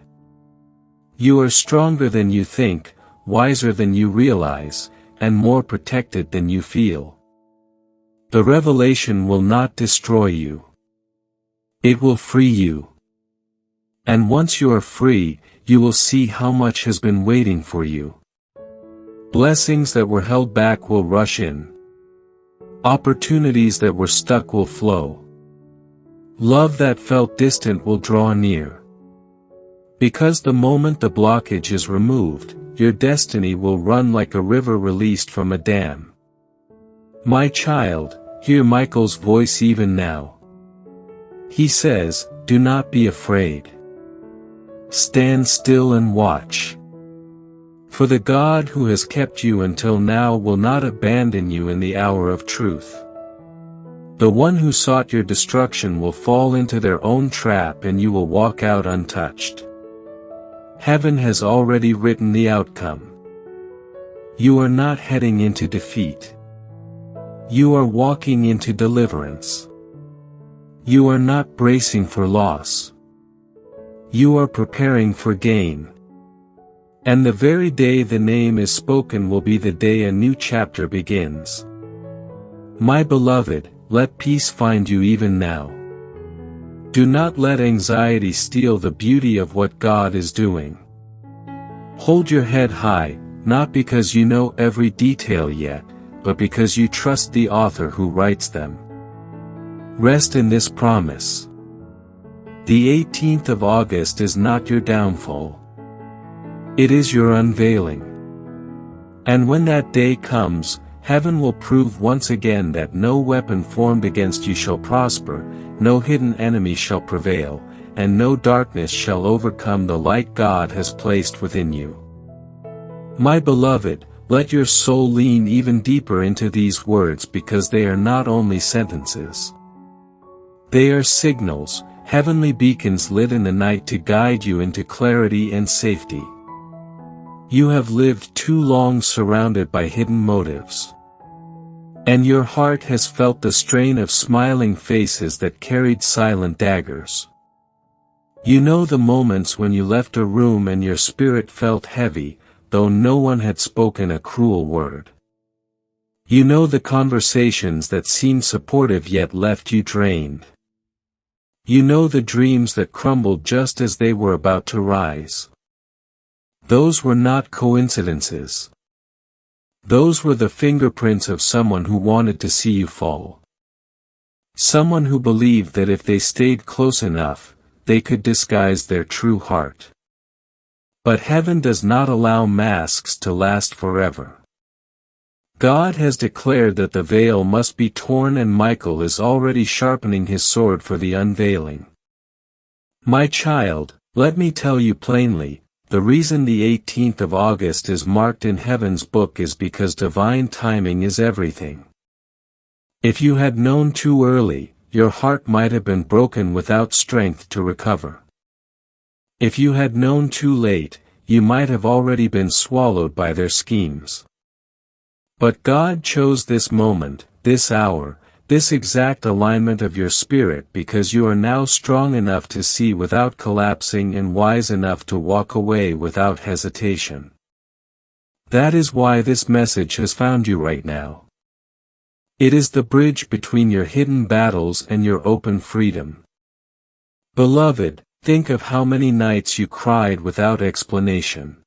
You are stronger than you think, wiser than you realize, and more protected than you feel. The revelation will not destroy you. It will free you. And once you are free, you will see how much has been waiting for you. Blessings that were held back will rush in. Opportunities that were stuck will flow. Love that felt distant will draw near. Because the moment the blockage is removed, your destiny will run like a river released from a dam. My child, hear Michael's voice even now. He says, do not be afraid. Stand still and watch. For the God who has kept you until now will not abandon you in the hour of truth. The one who sought your destruction will fall into their own trap and you will walk out untouched. Heaven has already written the outcome. You are not heading into defeat. You are walking into deliverance. You are not bracing for loss. You are preparing for gain. And the very day the name is spoken will be the day a new chapter begins. My beloved, let peace find you even now. Do not let anxiety steal the beauty of what God is doing. Hold your head high, not because you know every detail yet, but because you trust the author who writes them. Rest in this promise. The 18th of August is not your downfall. It is your unveiling. And when that day comes, heaven will prove once again that no weapon formed against you shall prosper, no hidden enemy shall prevail, and no darkness shall overcome the light God has placed within you. My beloved, let your soul lean even deeper into these words because they are not only sentences. They are signals, heavenly beacons lit in the night to guide you into clarity and safety. You have lived too long surrounded by hidden motives. And your heart has felt the strain of smiling faces that carried silent daggers. You know the moments when you left a room and your spirit felt heavy, though no one had spoken a cruel word. You know the conversations that seemed supportive yet left you drained. You know the dreams that crumbled just as they were about to rise. Those were not coincidences. Those were the fingerprints of someone who wanted to see you fall. Someone who believed that if they stayed close enough, they could disguise their true heart. But heaven does not allow masks to last forever. God has declared that the veil must be torn and Michael is already sharpening his sword for the unveiling. My child, let me tell you plainly, the reason the 18th of August is marked in heaven's book is because divine timing is everything. If you had known too early, your heart might have been broken without strength to recover. If you had known too late, you might have already been swallowed by their schemes. But God chose this moment, this hour, this exact alignment of your spirit because you are now strong enough to see without collapsing and wise enough to walk away without hesitation. That is why this message has found you right now. It is the bridge between your hidden battles and your open freedom. Beloved, think of how many nights you cried without explanation.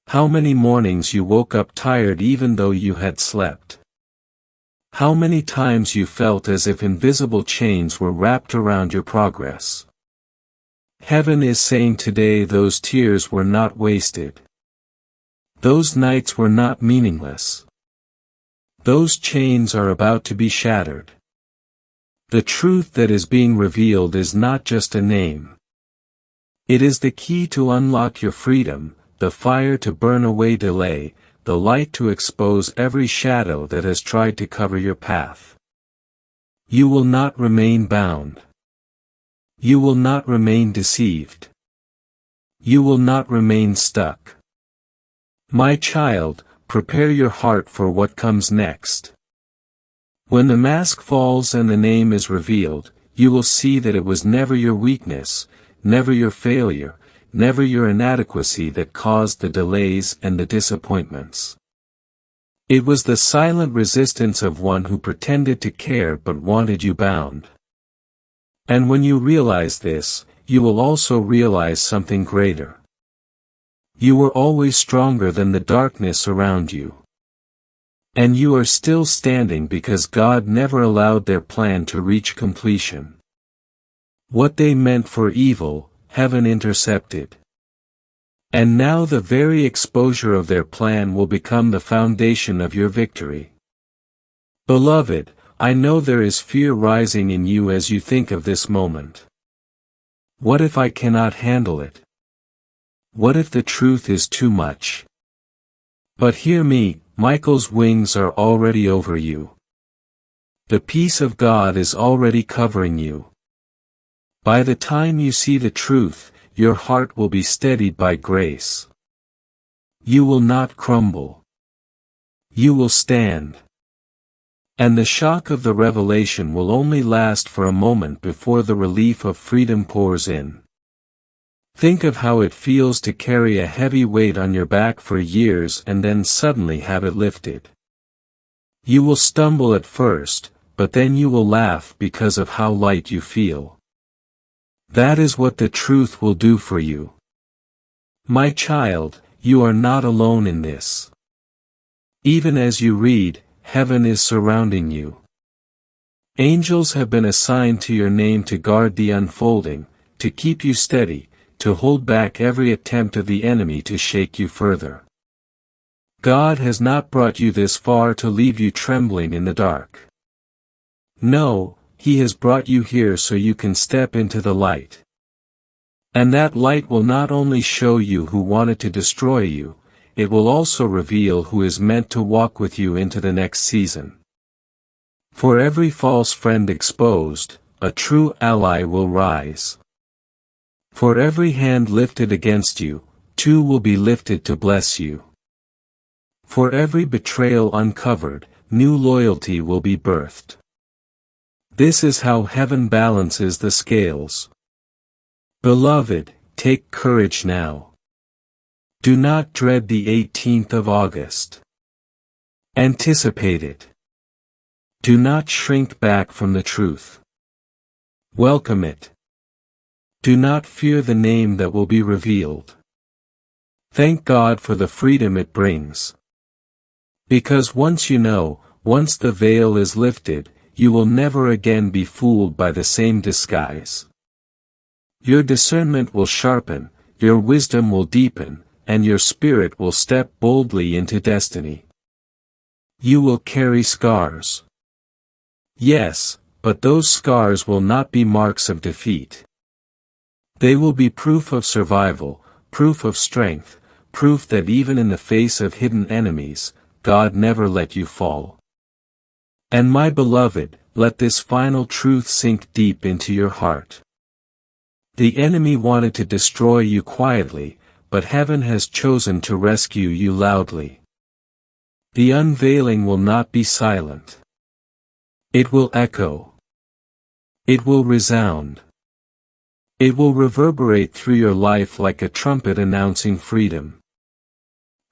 How many mornings you woke up tired even though you had slept. How many times you felt as if invisible chains were wrapped around your progress. Heaven is saying today those tears were not wasted. Those nights were not meaningless. Those chains are about to be shattered. The truth that is being revealed is not just a name. It is the key to unlock your freedom, the fire to burn away delay, the light to expose every shadow that has tried to cover your path. You will not remain bound. You will not remain deceived. You will not remain stuck. My child, prepare your heart for what comes next. When the mask falls and the name is revealed, you will see that it was never your weakness, never your failure, never your inadequacy that caused the delays and the disappointments. It was the silent resistance of one who pretended to care but wanted you bound. And when you realize this, you will also realize something greater. You were always stronger than the darkness around you. And you are still standing because God never allowed their plan to reach completion. What they meant for evil, heaven intercepted. And now the very exposure of their plan will become the foundation of your victory. Beloved, I know there is fear rising in you as you think of this moment. What if I cannot handle it? What if the truth is too much? But hear me, Michael's wings are already over you. The peace of God is already covering you. By the time you see the truth, your heart will be steadied by grace. You will not crumble. You will stand. And the shock of the revelation will only last for a moment before the relief of freedom pours in. Think of how it feels to carry a heavy weight on your back for years and then suddenly have it lifted. You will stumble at first, but then you will laugh because of how light you feel. That is what the truth will do for you. My child, you are not alone in this. Even as you read, heaven is surrounding you. Angels have been assigned to your name to guard the unfolding, to keep you steady, to hold back every attempt of the enemy to shake you further. God has not brought you this far to leave you trembling in the dark. No, He has brought you here so you can step into the light. And that light will not only show you who wanted to destroy you, it will also reveal who is meant to walk with you into the next season. For every false friend exposed, a true ally will rise. For every hand lifted against you, two will be lifted to bless you. For every betrayal uncovered, new loyalty will be birthed. This is how heaven balances the scales. Beloved, take courage now. Do not dread the 18th of August. Anticipate it. Do not shrink back from the truth. Welcome it. Do not fear the name that will be revealed. Thank God for the freedom it brings. Because once you know, once the veil is lifted, you will never again be fooled by the same disguise. Your discernment will sharpen, your wisdom will deepen, and your spirit will step boldly into destiny. You will carry scars. Yes, but those scars will not be marks of defeat. They will be proof of survival, proof of strength, proof that even in the face of hidden enemies, God never let you fall. And my beloved, let this final truth sink deep into your heart. The enemy wanted to destroy you quietly, but heaven has chosen to rescue you loudly. The unveiling will not be silent. It will echo. It will resound. It will reverberate through your life like a trumpet announcing freedom.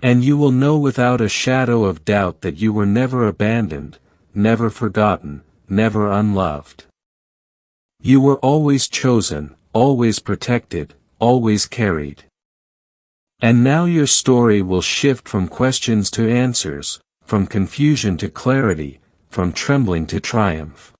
And you will know without a shadow of doubt that you were never abandoned, never forgotten, never unloved. You were always chosen, always protected, always carried. And now your story will shift from questions to answers, from confusion to clarity, from trembling to triumph.